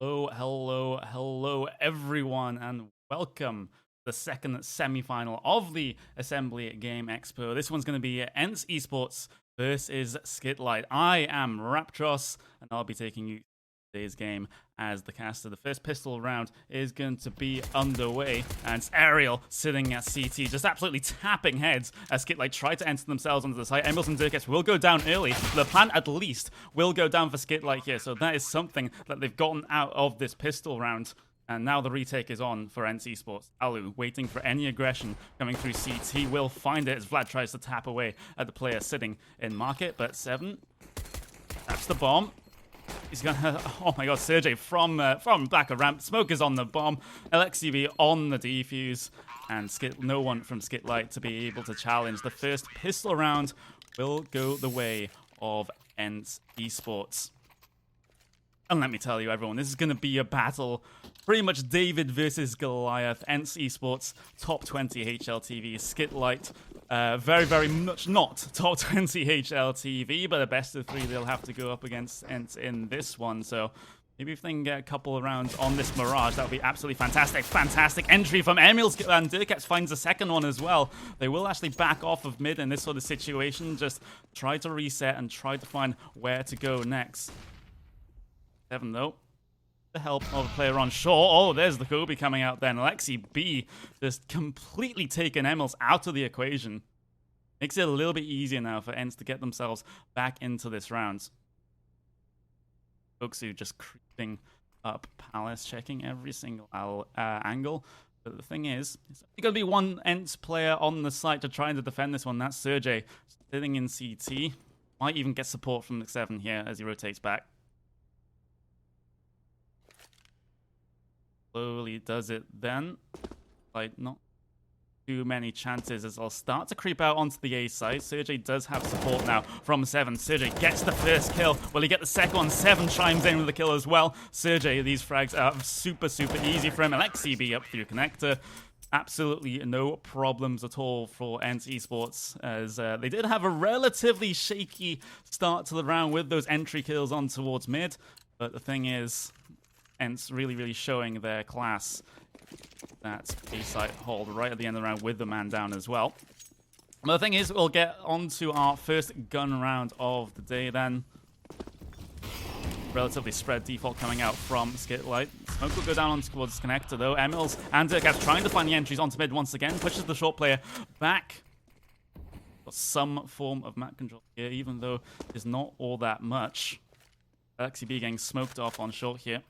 Hello, everyone, and welcome to the second semi-final of the Assembly GameXpo. This one's going to be ENCE Esports versus SkitLite. I am Raptros, and I'll be taking you today's game as the caster. The first pistol round is going to be underway, and it's Ariel sitting at CT, just absolutely tapping heads as SkitLite try to enter themselves onto the site. Emeralds and Dirkets will go down early. The plan, at least, will go down for SkitLite here, so that is something that they've gotten out of this pistol round. And now the retake is on for ENCE Esports. Alu waiting for any aggression coming through CT. Will find it as Vlad tries to tap away at the player sitting in market, but 7 taps the bomb. He's gonna, oh my god, Sergey from back of ramp. Smoke is on the bomb. LXCB on the defuse. And no one from SkitLite to be able to challenge. The first pistol round will go the way of ENCE Esports. And let me tell you, everyone, this is going to be a battle. Pretty much David versus Goliath. ENCE Esports, top 20 HLTV. SkitLite, very much not top 20 HLTV, but a best of 3 they'll have to go up against ENCE in this one. So maybe if they can get a couple of rounds on this Mirage, that would be absolutely fantastic. Fantastic entry from Emils, and Dirkets finds a second one as well. They will actually back off of mid in this sort of situation. Just try to reset and try to find where to go next. 7 though. The help of a player on shore. Oh, there's the Kobe coming out then. Alexi B just completely taken Emils out of the equation. Makes it a little bit easier now for ENCE to get themselves back into this round. Oksu just creeping up Palace, checking every single angle. But the thing is, there's going to be one ENCE player on the site to try and defend this one. That's Sergey sitting in CT. Might even get support from the 7 here as he rotates back. Slowly does it then. Like, not too many chances as I'll start to creep out onto the A side. Sergey does have support now from 7. Sergey gets the first kill. Will he get the second one? 7 chimes in with the kill as well. Sergey, these frags are super easy for him. LXCB up through connector. Absolutely no problems at all for ENCE Esports, as they did have a relatively shaky start to the round with those entry kills on towards mid. But the thing is, ENCE really showing their class. That A-site hold right at the end of the round with the man down as well. But the thing is, we'll get on to our first gun round of the day then. Relatively spread default coming out from SkitLite. Smoke will go down on towards connector though. Emils and Dirkets trying to find the entries onto mid once again. Pushes the short player back. Got some form of map control here, even though there's not all that much. LXCB getting smoked off on short here.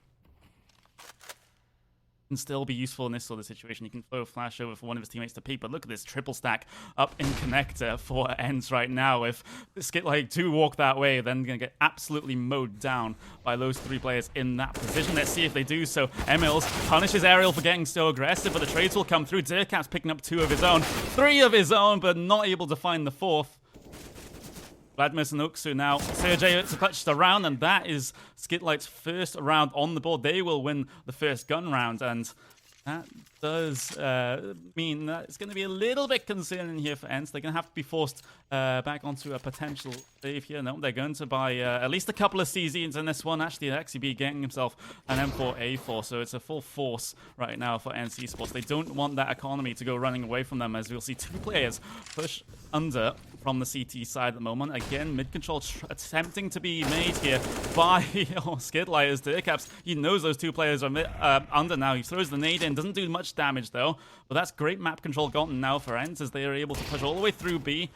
Can still be useful in this sort of situation. You can throw a flash over for one of his teammates to peek, but look at this triple stack up in connector for ENCE right now. If SkitLite do walk that way, then they're going to get absolutely mowed down by those 3 players in that position. Let's see if they do so. Emils punishes Ariel for getting so aggressive, but the trades will come through. Dirkets picking up 2 of his own, 3 of his own, but not able to find the 4th. Vladimir and Oksu now. Sergey to clutch the round, and that is SkitLite's first round on the board. They will win the first gun round, and that does mean that it's going to be a little bit concerning here for ENCE. They're going to have to be forced back onto a potential save here. No, they're going to buy at least a couple of CZs in this one. Actually, XCB getting himself an M4A4, so it's a full force right now for ENCE Esports. They don't want that economy to go running away from them, as we'll see 2 players push under from the CT side at the moment. Again, mid-control attempting to be made here by SkitLite as Dirkets. He knows those 2 players are under now. He throws the nade in. Doesn't do much damage, though. But that's great map control gotten now for ENCE, as they are able to push all the way through B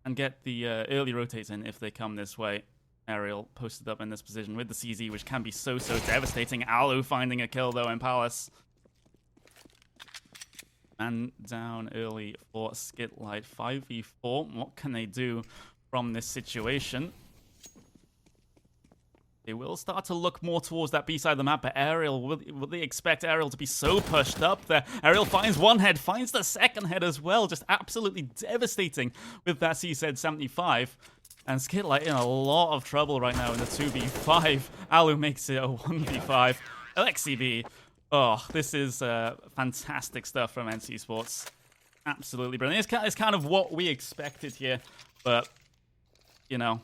and get the early rotates in if they come this way. Ariel posted up in this position with the CZ, which can be so devastating. Alu finding a kill, though, in Palace. And down early for SkitLite. 5v4. What can they do from this situation? They will start to look more towards that B side of the map, but Ariel, will they expect Ariel to be so pushed up there? Ariel finds one head, finds the second head as well. Just absolutely devastating with that CZ-75. And SkitLite in a lot of trouble right now in the 2v5. Alu makes it a 1v5. LXCB. Oh, this is fantastic stuff from ENCE Esports. Absolutely brilliant. It's kind of what we expected here, but, you know,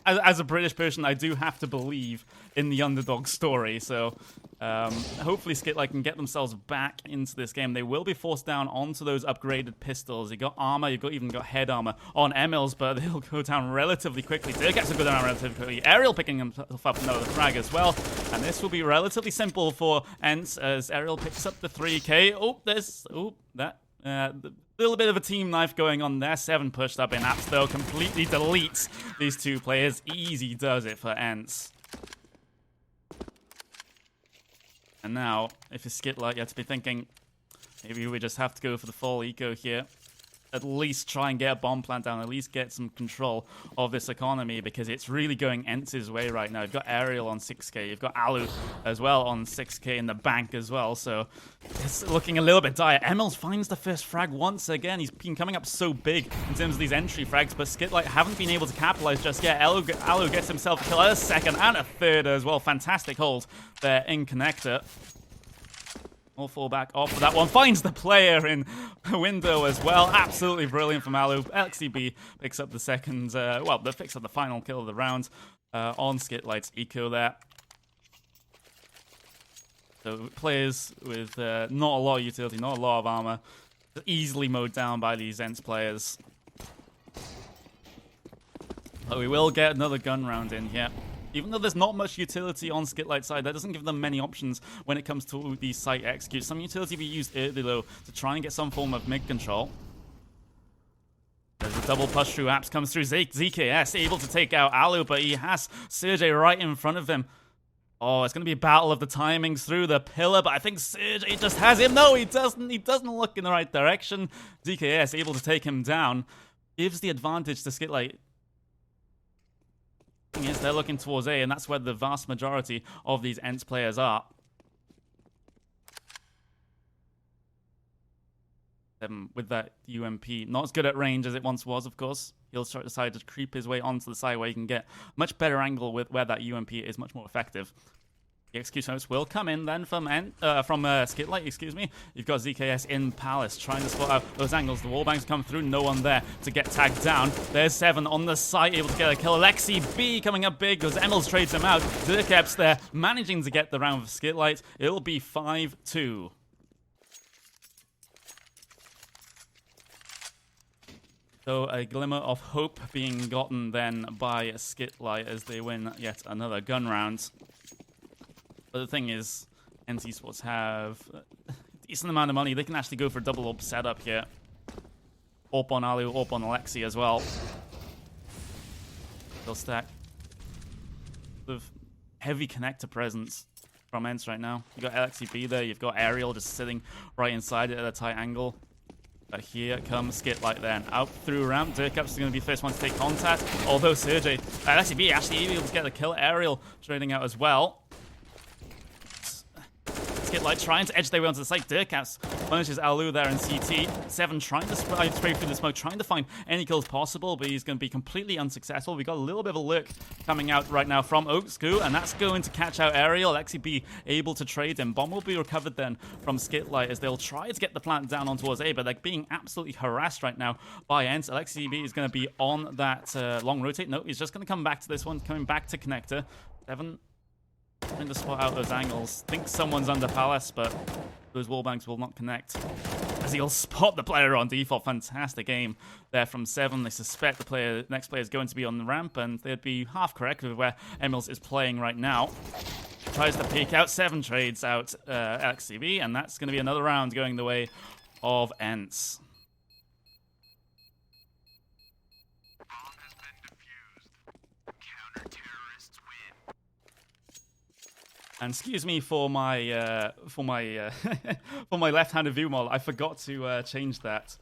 as a British person, I do have to believe in the underdog story. So hopefully SkitLite can get themselves back into this game. They will be forced down onto those upgraded pistols. You got armor, even got head armor on Emils, but they'll go down relatively quickly. Dirkats will go down relatively quickly. Ariel picking himself up another frag as well. And this will be relatively simple for ENCE as Ariel picks up the 3K. A little bit of a team knife going on there. 7 pushed up in apps, though. Completely deletes these 2 players. Easy does it for ENCE. And now, if it's SkitLite, you have to be thinking, maybe we just have to go for the full eco here. At least try and get a bomb plant down, at least get some control of this economy, because it's really going ENCE's way right now. You've got Ariel on 6k, you've got Alu as well on 6k in the bank as well, so it's looking a little bit dire. Emils finds the first frag once again. He's been coming up so big in terms of these entry frags, but SkitLite haven't been able to capitalize just yet. Alu gets himself a kill, a second and a third as well. Fantastic hold there in connector. All fall back off of that one. Finds the player in the window as well. Absolutely brilliant from Alu. LXCB picks up the second, picks up the final kill of the round on SkitLite's eco there. So players with not a lot of utility, not a lot of armor, easily mowed down by these ENCE players. But we will get another gun round in here. Even though there's not much utility on SkitLite's side, that doesn't give them many options when it comes to these site executes. Some utility will be used early, though, to try and get some form of mid control. There's a double push through apps, comes through ZKS, able to take out Alu, but he has Sergej right in front of him. Oh, it's going to be a battle of the timings through the pillar, but I think Sergej just has him. No, he doesn't. He doesn't look in the right direction. ZKS able to take him down. Gives the advantage to SkitLite. Is they're looking towards A, and that's where the vast majority of these ENCE players are. With that UMP, not as good at range as it once was, of course. He'll decide to creep his way onto the side where he can get much better angle with where that UMP is much more effective. The execution notes will come in then from SkitLite, excuse me. You've got ZKS in Palace trying to spot out those angles. The wallbangs come through, no one there to get tagged down. There's 7 on the site, able to get a kill. Alexi B coming up big because Emils trades him out. Dirkats there, managing to get the round with SkitLite. It'll be 5-2. So a glimmer of hope being gotten then by SkitLite as they win yet another gun round. But the thing is, ENCE Esports have a decent amount of money. They can actually go for a double up setup here. Orp on Alu, Orp on Alexi as well. They'll stack with heavy connector presence from ENCE right now. You've got LXCB there, you've got Ariel just sitting right inside it at a tight angle. But here comes SkitLite then. Out through ramp. Dirkats is going to be the first one to take contact. Although Sergej, LXCB actually able to get the kill. Ariel trading out as well. SkitLite trying to edge their way onto the site. Dirkats punishes Alu there in CT. 7 trying to spray through the smoke, trying to find any kills possible, but he's going to be completely unsuccessful. We got a little bit of a lurk coming out right now from Oaksku, and that's going to catch out Ariel. LXCB able to trade him. Bomb will be recovered then from SkitLite as they'll try to get the plant down on towards A, but they're being absolutely harassed right now by ENCE. LXCB is going to be on that long rotate. No, he's just going to come back to this one, coming back to connector. 7 trying to spot out those angles. Think someone's under Palace, but those wallbangs will not connect. As he'll spot the player on default. Fantastic aim there from 7. They suspect the next player is going to be on the ramp, and they'd be half correct with where Emils is playing right now. Tries to peek out. 7 trades out LXCB, and that's going to be another round going the way of ENCE. And excuse me for my for my left-handed view model. I forgot to change that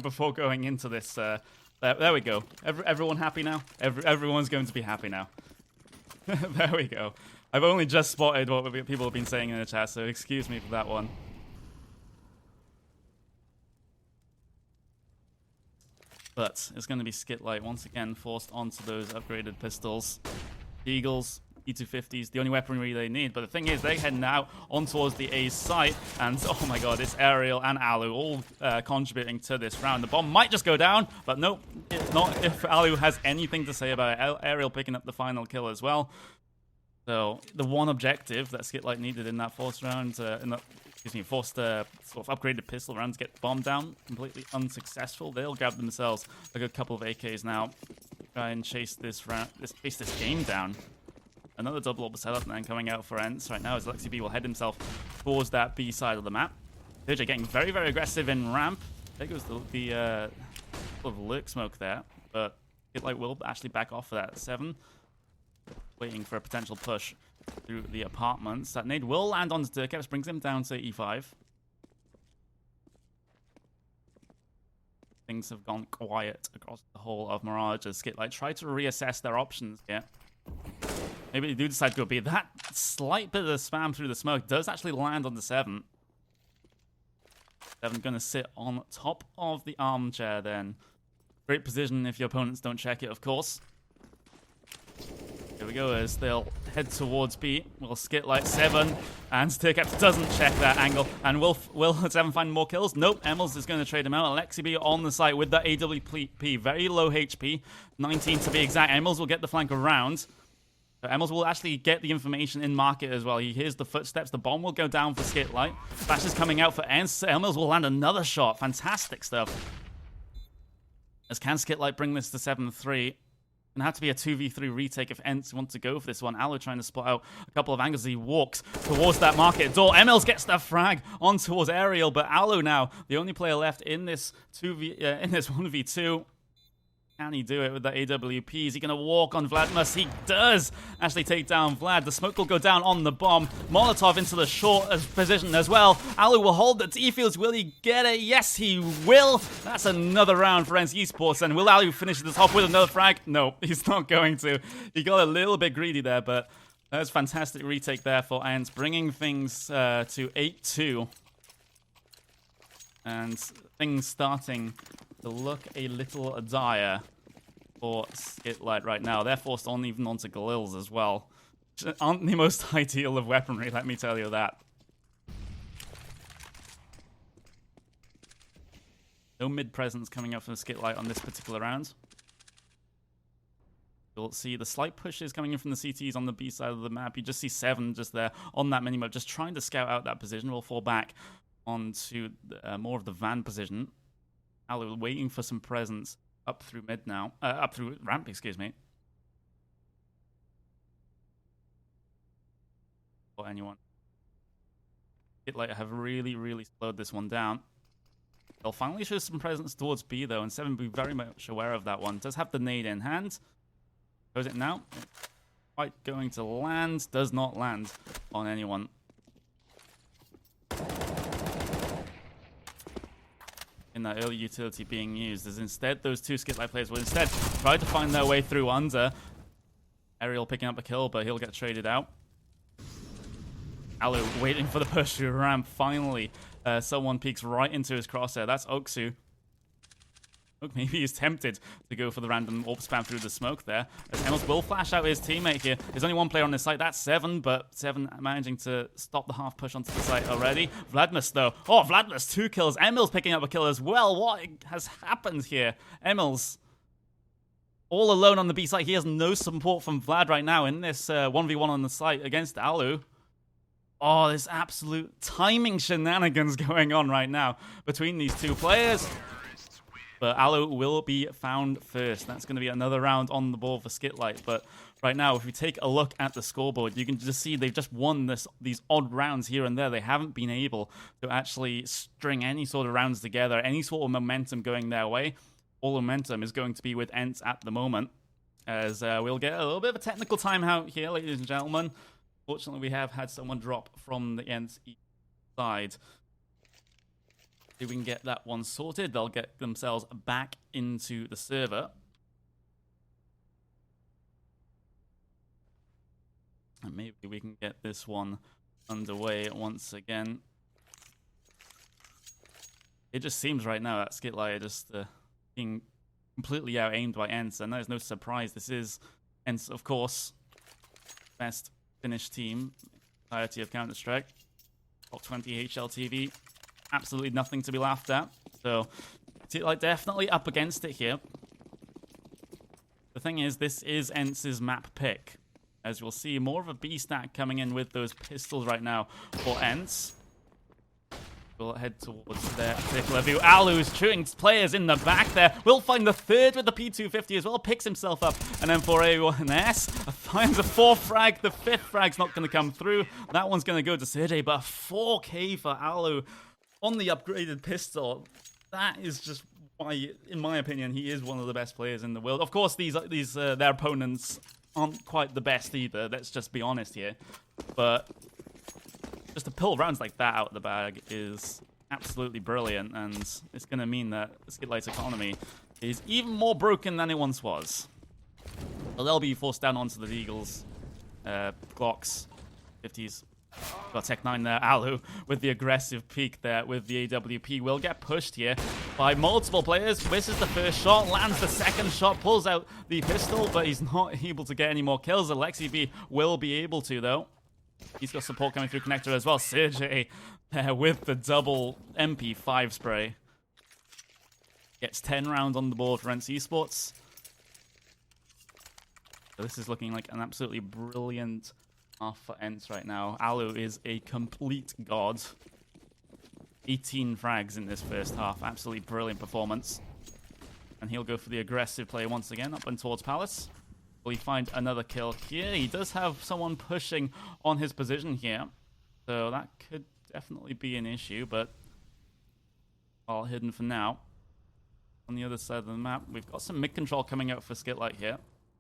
before going into this. There we go. Everyone happy now? Everyone's going to be happy now. There we go. I've only just spotted what people have been saying in the chat, so excuse me for that one. But it's going to be SkitLite once again forced onto those upgraded pistols. Eagles P250s, the only weaponry they need. But the thing is, they're heading out on towards the A's site. And oh my god, it's Aerial and Alu all contributing to this round. The bomb might just go down, but nope, not if Alu has anything to say about it. Aerial picking up the final kill as well. So the one objective that SkitLite needed in that forced round, forced sort of upgraded pistol round to get the bomb down, completely unsuccessful. They'll grab themselves a good couple of AKs now. Try and chase this round, chase this game down. Another double orb setup then coming out for ENCE right now as Lexi B will head himself towards that B side of the map. DJ getting very, very aggressive in ramp. There goes the sort of lurk smoke there, but SkitLite will actually back off for that. 7 waiting for a potential push through the apartments. That nade will land on Sturkeps, brings him down to E5. Things have gone quiet across the whole of Mirage as SkitLite try to reassess their options here. Maybe they do decide to go B. That slight bit of spam through the smoke does actually land on the 7. 7 going to sit on top of the armchair then. Great position if your opponents don't check it, of course. Here we go as they'll head towards B. Will SkitLite 7 and Sturkeps doesn't check that angle. And will 7 find more kills? Nope. Emmels is going to trade him out. Alexi B on the site with the AWP. Very low HP. 19 to be exact. Emmels will get the flank around. So Emmels will actually get the information in market as well. He hears the footsteps. The bomb will go down for SkitLite. Flash is coming out for ENCE. Emmels will land another shot. Fantastic stuff. As can SkitLite bring this to 7-3? Gonna have to be a 2v3 retake if ENCE want to go for this one. Alu trying to spot out a couple of angles as he walks towards that market door. Emmels gets the frag on towards Aerial, but Alu now the only player left in this 1v2. Can he do it with the AWP? Is he going to walk on Vladmus? He does actually take down Vlad. The smoke will go down on the bomb. Molotov into the short position as well. Alu will hold the T-fields. Will he get it? Yes, he will. That's another round for ENCE Esports. And will Alu finish this off with another frag? No, he's not going to. He got a little bit greedy there, but that's fantastic retake there for ENCE, bringing things to 8-2. And things starting to look a little dire for SkitLite right now. They're forced on even onto Galils as well. Which aren't the most ideal of weaponry, let me tell you that. No mid presence coming up from SkitLite on this particular round. You'll see the slight pushes coming in from the CTs on the B side of the map. You just see 7 just there on that minimap, just trying to scout out that position. We'll fall back onto more of the van position. Alu waiting for some presence up through mid now. Up through ramp, excuse me. Or anyone. SkitLite have really, really slowed this one down. They'll finally show some presence towards B though, and 7 will be very much aware of that one. Does have the nade in hand. Goes it now. Quite going to land. Does not land on anyone. In that early utility being used, as instead those 2 SkitLite players will instead try to find their way through under. Aerial picking up a kill, but he'll get traded out. Alu waiting for the push through ramp. Finally, someone peeks right into his crosshair. That's Oksu. Look, maybe he's tempted to go for the random orb spam through the smoke there. As Emmels will flash out his teammate here. There's only one player on this site. That's 7, but 7 managing to stop the half push onto the site already. Vladmus, though. Oh, Vladmus, 2 kills. Emmels picking up a kill as well. What has happened here? Emmels all alone on the B site. He has no support from Vlad right now in this 1v1 on the site against Alu. Oh, there's absolute timing shenanigans going on right now between these 2 players. But Alu will be found first. That's going to be another round on the board for SkitLite. But right now, if we take a look at the scoreboard, you can just see they've just won these odd rounds here and there. They haven't been able to actually string any sort of rounds together, any sort of momentum going their way. All momentum is going to be with ENCE at the moment, as we'll get a little bit of a technical timeout here, ladies and gentlemen. Fortunately, we have had someone drop from the ENCE side. If we can get that one sorted, they'll get themselves back into the server. And maybe we can get this one underway once again. It just seems right now that SkitLite are just being completely out-aimed by ENCE, and there's no surprise. This is ENCE, of course. best Finnish team, entirety of Counter-Strike. Top 20 HLTV. Absolutely nothing to be laughed at. So, like, definitely up against it here. The thing is, this is ENCE's map pick. As you'll see, more of a B stack coming in with those pistols right now for ENCE. We'll head towards their particular view. Alu's shooting players in the back there. Will find the third with the P250 as well. Picks himself up. And then for ENCE, finds a 4th frag. The 5th frag's not going to come through. That one's going to go to Sergej. But a 4K for Alu on the upgraded pistol. That is just why, in my opinion, he is one of the best players in the world. Of course, their opponents aren't quite the best either. Let's just be honest here. But just to pull rounds like that out of the bag is absolutely brilliant, and it's going to mean that SkitLite's economy is even more broken than it once was. So they'll be forced down onto the Eagles, Glocks, 50s. Got Tech 9 there. Alu with the aggressive peek there with the AWP will get pushed here by multiple players. Misses the first shot, lands the second shot, pulls out the pistol, but he's not able to get any more kills. Alexi B will be able to, though. He's got support coming through connector as well. Sergej there with the double MP5 spray. Gets 10 rounds on the board for ENCE Esports. So this is looking like an absolutely brilliant half for ENCE right now. Alu is a complete god. 18 frags in this first half. Absolutely brilliant performance. And he'll go for the aggressive play once again up and towards Palace. Will he find another kill here? He does have someone pushing on his position here. So that could definitely be an issue, but all hidden for now. On the other side of the map, we've got some mid-control coming out for SkitLite here.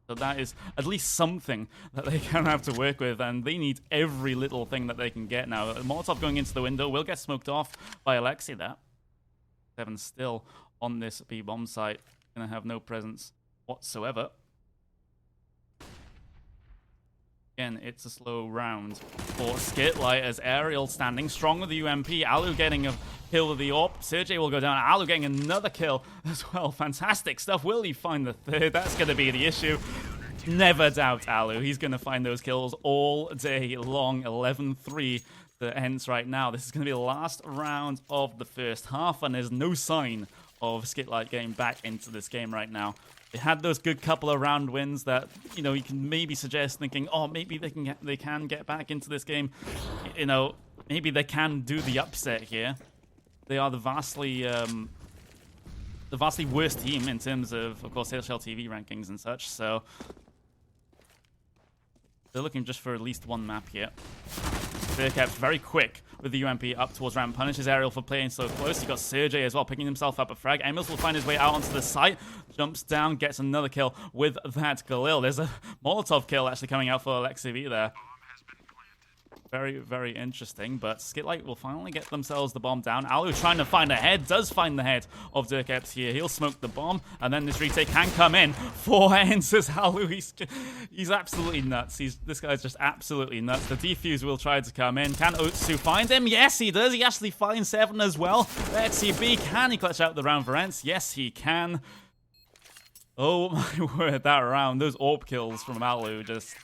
So that is at least something that they can have to work with, and they need every little thing that they can get now. Molotov going into the window will get smoked off by Alexi there. 7 still on this B-bomb site. Gonna have no presence whatsoever. Again, it's a slow round for SkitLite as Aerial standing strong with the UMP. Alu getting a kill with the AWP. Sergej will go down. Alu getting another kill as well. Fantastic stuff. Will he find the third? That's going to be the issue. Never doubt Alu. He's going to find those kills all day long. 11-3 to ENCE right now. This is going to be the last round of the first half, and there's no sign of SkitLite getting back into this game right now. They had those good couple of round wins that, you know, you can maybe suggest thinking, oh, maybe they can get back into this game. You know, maybe they can do the upset here. They are the vastly worst team in terms of course, HLTV rankings and such. So they're looking just for at least one map here. Bearcap's very quick with the UMP up towards ramp. Punishes Aerial for playing so close. You've got Sergej as well, picking himself up a frag. Emils will find his way out onto the site. Jumps down, gets another kill with that Galil. There's a Molotov kill actually coming out for Alexi V there. Very, very interesting, but SkitLite will finally get themselves the bomb down. Alu trying to find a head, does find the head of Dirkeps here. He'll smoke the bomb, and then this retake can come in for ENCE's Alu. He's absolutely nuts. This guy's just absolutely nuts. The defuse will try to come in. Can Otsu find him? Yes, he does. He actually finds 7 as well. Let's see, B, can he clutch out the round for ENCE? Yes, he can. Oh my word, that round. Those AWP kills from Alu just...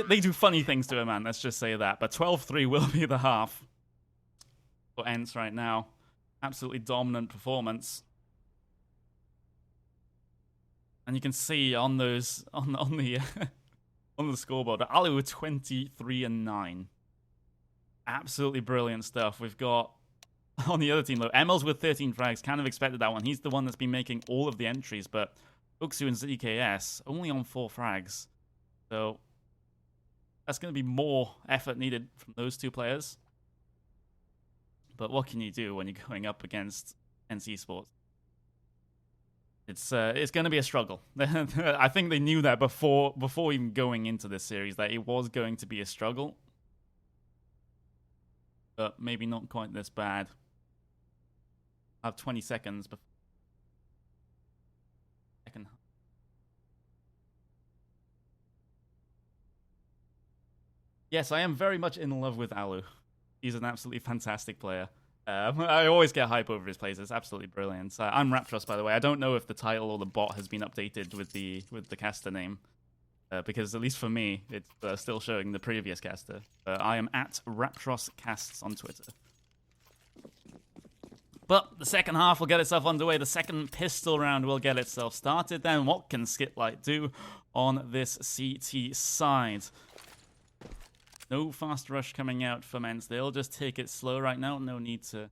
They do funny things to a man, let's just say that. But 12-3 will be the half for ENCE right now. Absolutely dominant performance. And you can see on those on the on the scoreboard that Alu were 23-9. Absolutely brilliant stuff. We've got on the other team though, Emils with 13 frags. Kind of expected that one. He's the one that's been making all of the entries, but Uksu and ZKS only on 4 frags. So that's going to be more effort needed from those two players. But what can you do when you're going up against ENCE Esports? It's going to be a struggle. I think they knew that before even going into this series, that it was going to be a struggle. But maybe not quite this bad. I have 20 seconds before. Yes, I am very much in love with Alu. He's an absolutely fantastic player. I always get hype over his plays. It's absolutely brilliant. I'm Raptrust, by the way. I don't know if the title or the bot has been updated with the caster name. because at least for me, it's still showing the previous caster. I am at RaptrosCasts on Twitter. But the second half will get itself underway. The second pistol round will get itself started. Then what can SkitLite do on this CT side? No fast rush coming out from ENCE. They'll just take it slow right now. No need to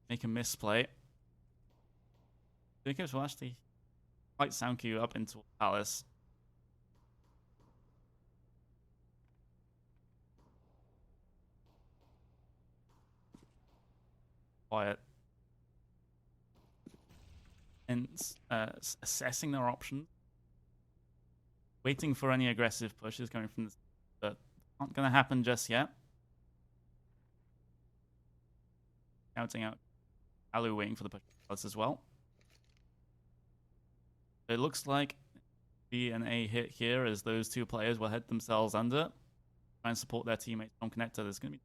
make a misplay. Jacobs will actually fight sound queue up into Palace. Quiet. And assessing their options. Waiting for any aggressive pushes coming from this, but not going to happen just yet. Counting out Alu, waiting for the push as well. It looks like B and A hit here as those two players will head themselves under. Try and support their teammates on connector. There's going to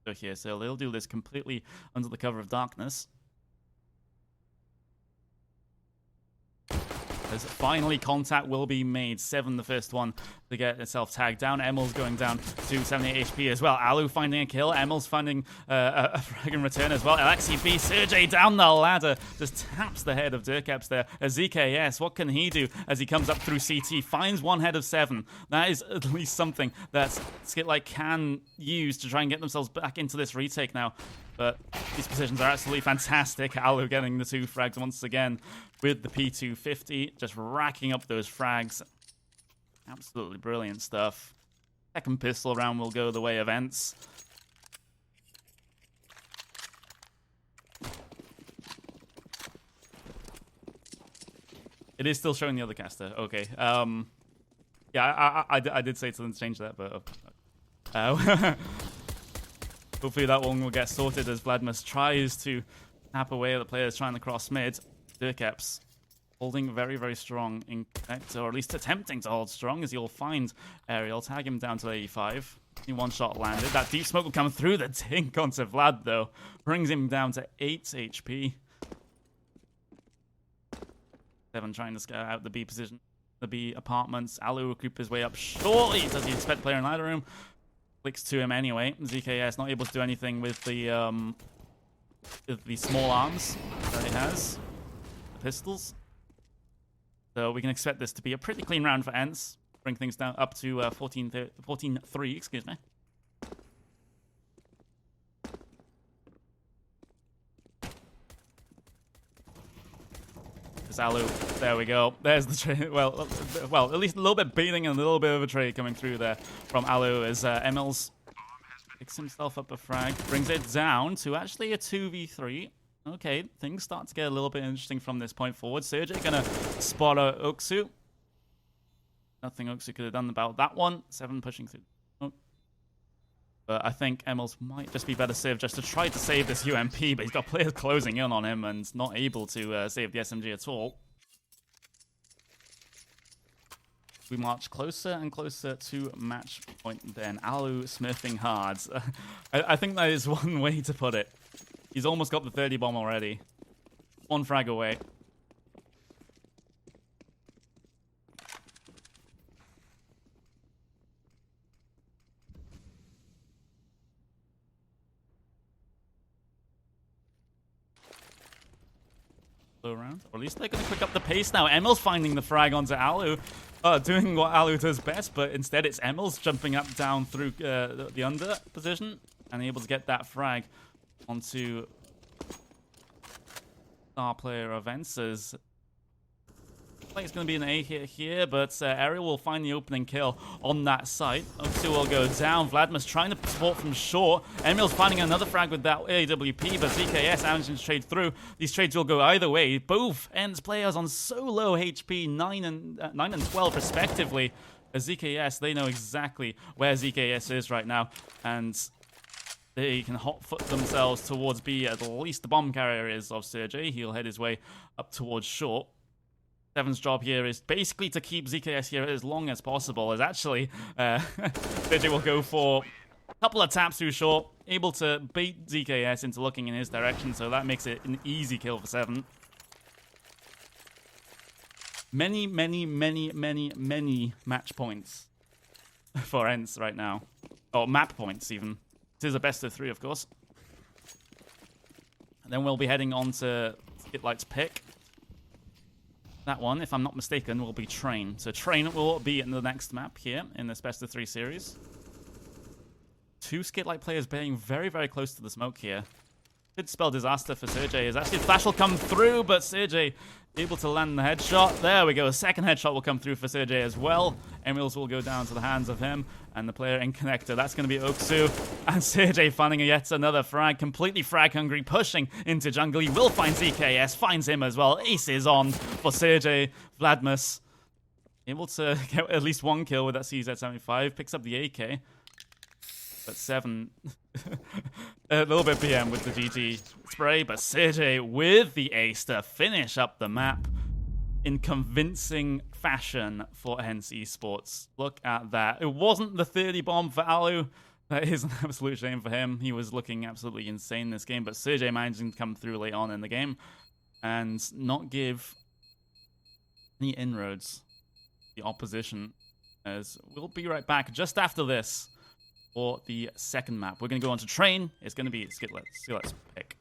be here, so they'll do this completely under the cover of darkness. As finally contact will be made. 7 the first one to get itself tagged down. Emel's going down to 78 HP as well. Alu finding a kill. Emel's finding a frag in return as well. Alexi B, Sergey down the ladder. Just taps the head of Dirkaps there. ZKS, what can he do as he comes up through CT? Finds one head of 7. That is at least something that SkitLite can use to try and get themselves back into this retake now. But these positions are absolutely fantastic. Alu getting the 2 frags once again with the P250, just racking up those frags. Absolutely brilliant stuff. Second pistol round will go the way of ENCE. It is still showing the other caster. Okay. Yeah, I did say to them to change that, but hopefully that one will get sorted as Vladimir tries to tap away at the players trying to cross mid. Dirkaps holding very, very strong in connect, or at least attempting to hold strong, as you'll find Aerial tag him down to 85. One shot landed. That deep smoke will come through the tink onto Vlad, though. Brings him down to 8 HP. 7 trying to scare out the B position, the B apartments. Alu will creep his way up shortly. Does he expect player in ladder room? Clicks to him anyway. ZKS not able to do anything with the small arms that he has. The pistols. So we can expect this to be a pretty clean round for ENCE. Bring things down up to 14-3, excuse me. Alu, there we go. There's the trade. Well, at least a little bit baiting and a little bit of a trade coming through there from Alu as Emils picks himself up a frag, brings it down to actually a 2v3. Okay, things start to get a little bit interesting from this point forward. Sergey gonna spot a Uksu. Nothing Uksu could have done about that one. 7 pushing through. Oh. But I think Emils might just be better served just to try to save this UMP, but he's got players closing in on him and not able to save the SMG at all. We march closer and closer to match point then. Alu smurfing hard. I think that is one way to put it. He's almost got the 30 bomb already. 1 frag away. Around, or at least they're going to quick up the pace now. Emil's finding the frag onto Alu, doing what Alu does best, but instead it's Emil's jumping up down through the under position and able to get that frag onto star player of ENCE's. I think it's going to be an A here, but Ariel will find the opening kill on that site. Uksu will go down. Vladimir's trying to support from short. Emil's finding another frag with that AWP, but ZKS managing to trade through. These trades will go either way. Both ENCE players on so low HP, 9 and 12 respectively. As ZKS, they know exactly where ZKS is right now, and they can hot foot themselves towards B. At least the bomb carrier is of Sergey. He'll head his way up towards short. Seven's job here is basically to keep ZKS here as long as possible, as actually Sergey will go for a couple of taps through short, able to bait ZKS into looking in his direction, so that makes it an easy kill for 7. many match points for ENCE right now. Or map points, even. It is a best of 3, of course. And then we'll be heading on to SkitLite's pick. That one, if I'm not mistaken, will be Train. So Train will be in the next map here in this best of 3 series. 2 SkitLite players being very, very close to the smoke here. Could spell disaster for Sergey. As actually Flash will come through, but Sergey able to land the headshot. There we go. A second headshot will come through for Sergey as well. Emils will go down to the hands of him. And the player in connector, that's going to be Oksu. And Sergey finding yet another frag. Completely frag hungry, pushing into jungle. He will find ZKS, finds him as well. Ace is on for Sergey. Vladmus able to get at least 1 kill with that CZ75. Picks up the AK. But 7, a little bit PM with the GG spray, but Sergey with the ace to finish up the map in convincing fashion for ENCE Esports. Look at that. It wasn't the 30 bomb for Alu. That is an absolute shame for him. He was looking absolutely insane this game, but Sergey managing to come through late on in the game and not give any inroads to the opposition. As we'll be right back just after this. For the second map, we're going to go on to Train. It's going to be SkitLite's pick.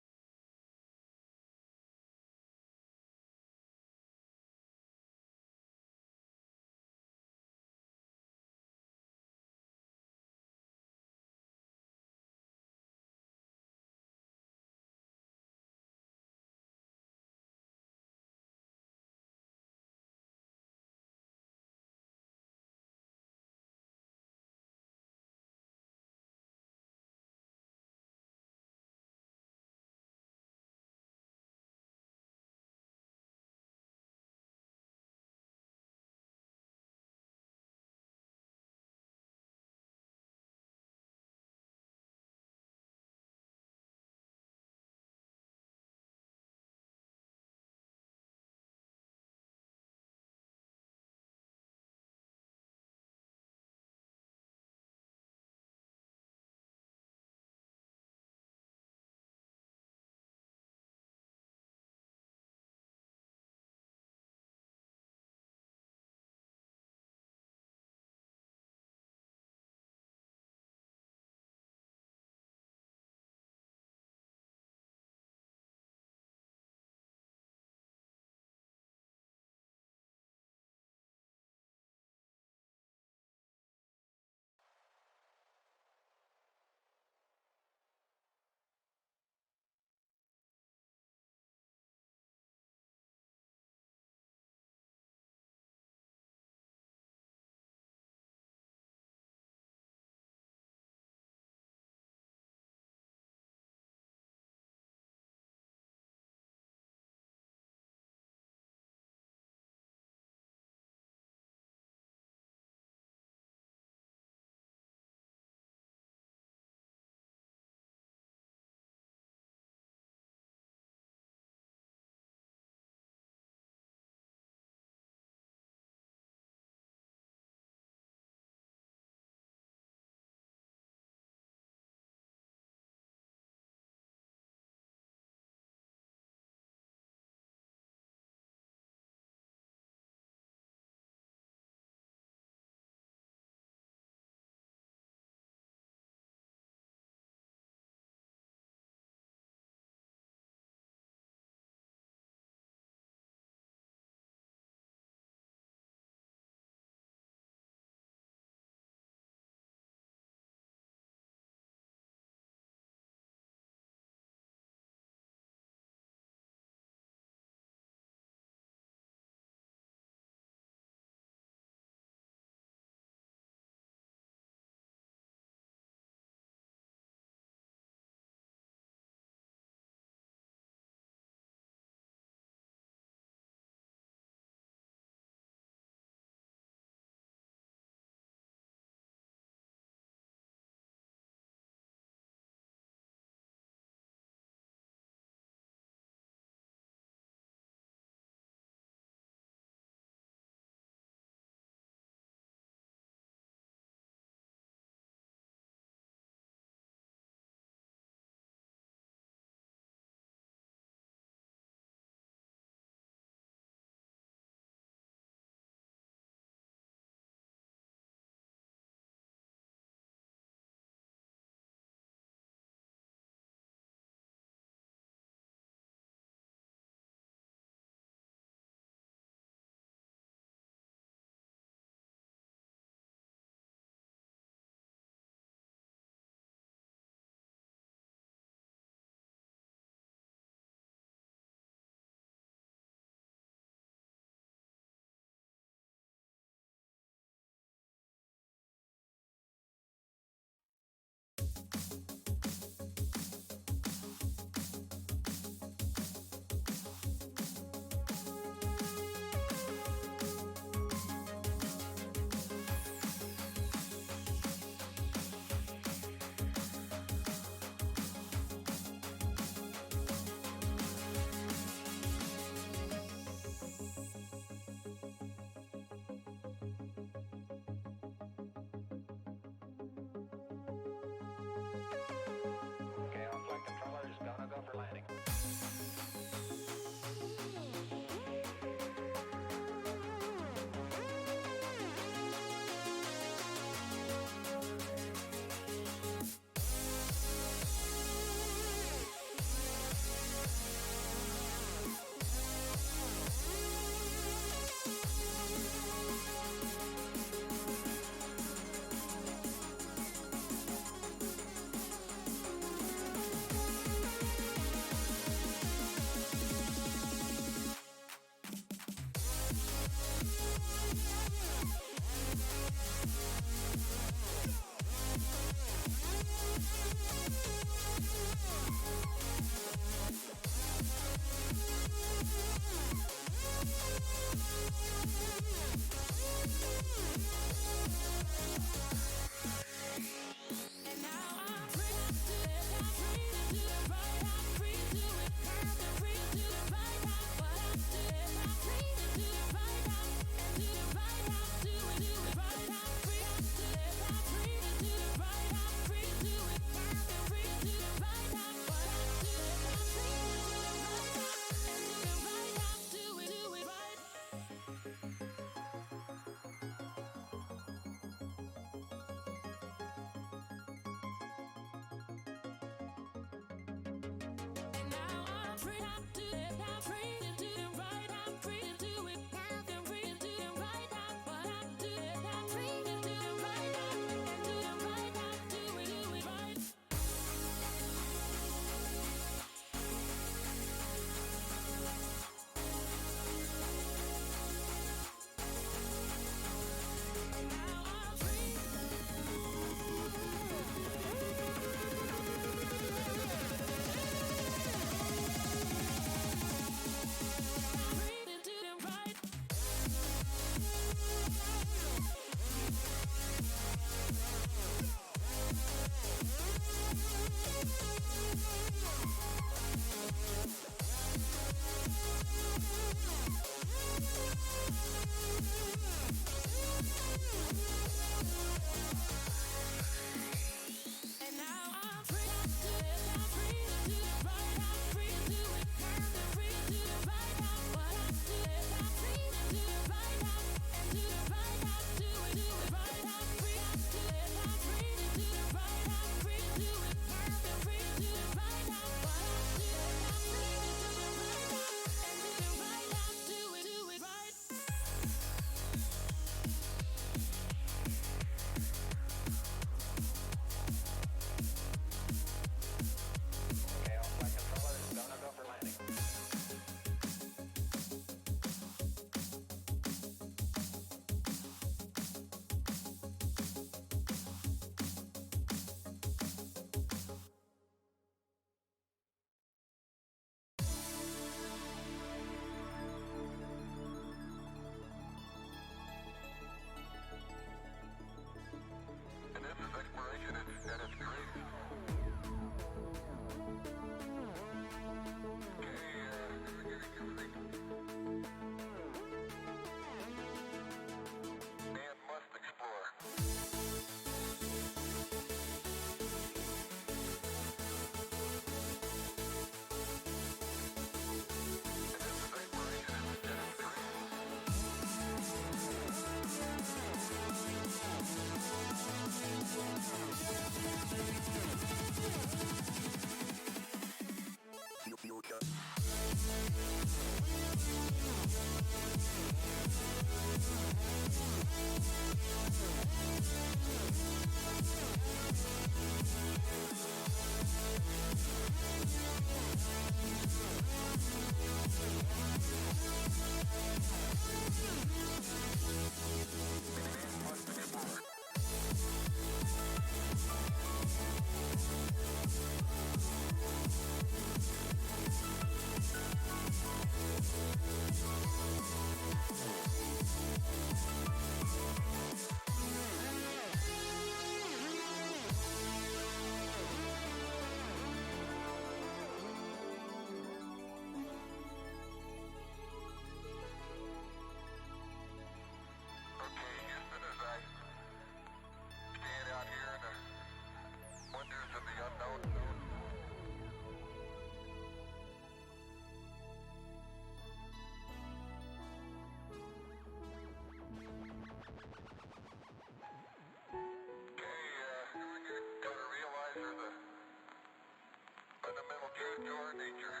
Your nature.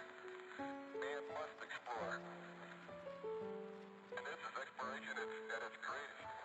Man must explore. And this is exploration at its greatest.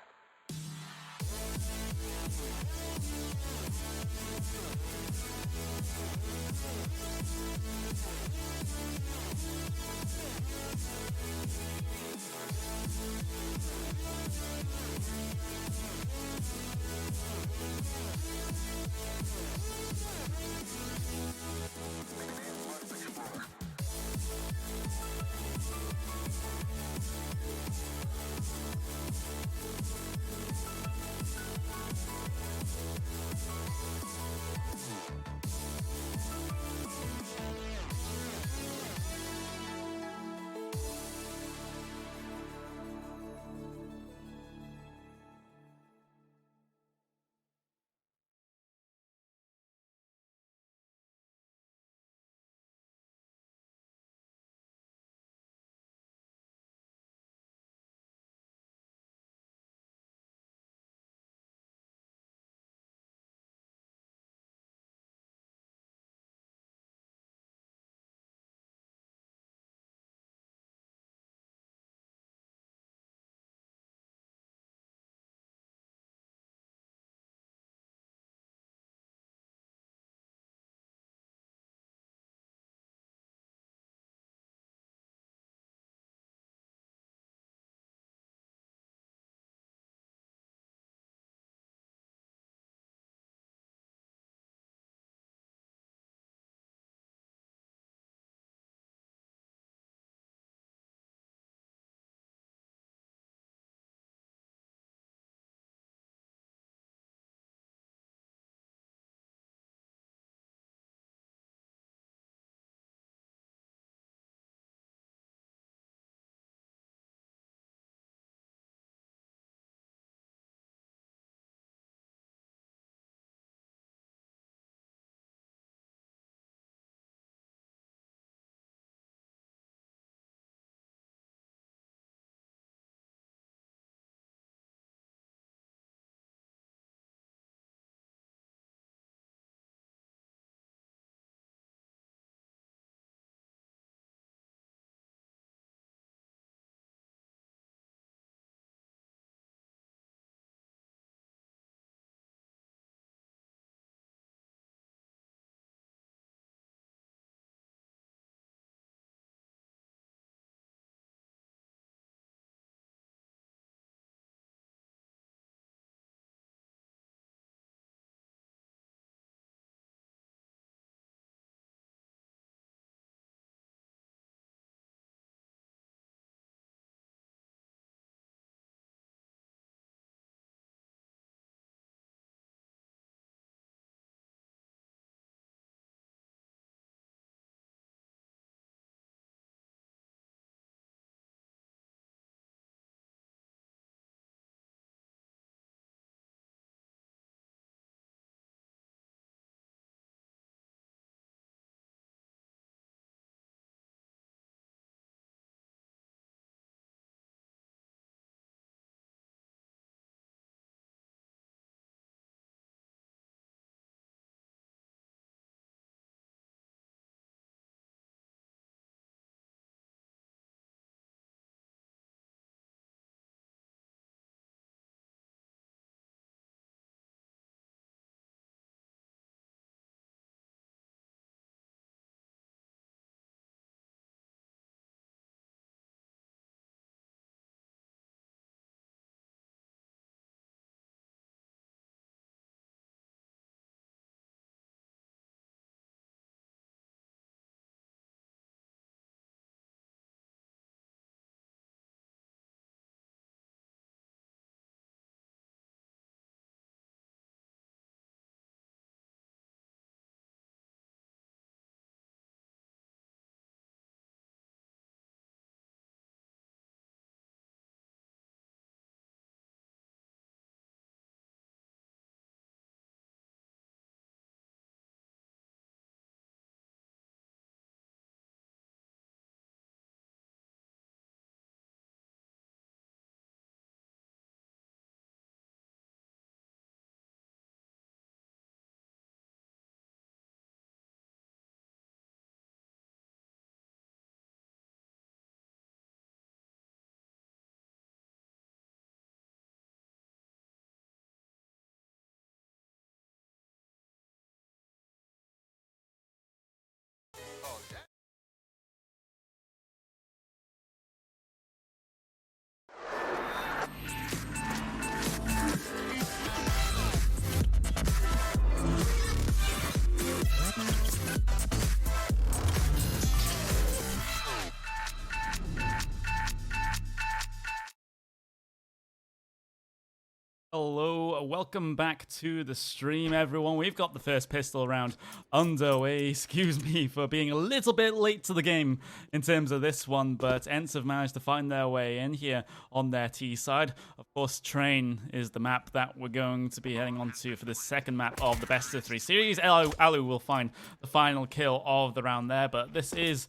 welcome back to the stream, everyone. We've got the first pistol round underway. Excuse me for being a little bit late to the game in terms of this one, but ENCE have managed to find their way in here on their T side. Of course, Train is the map that we're going to be heading on to for the second map of the best of 3 series. Alu will find the final kill of the round there, but this is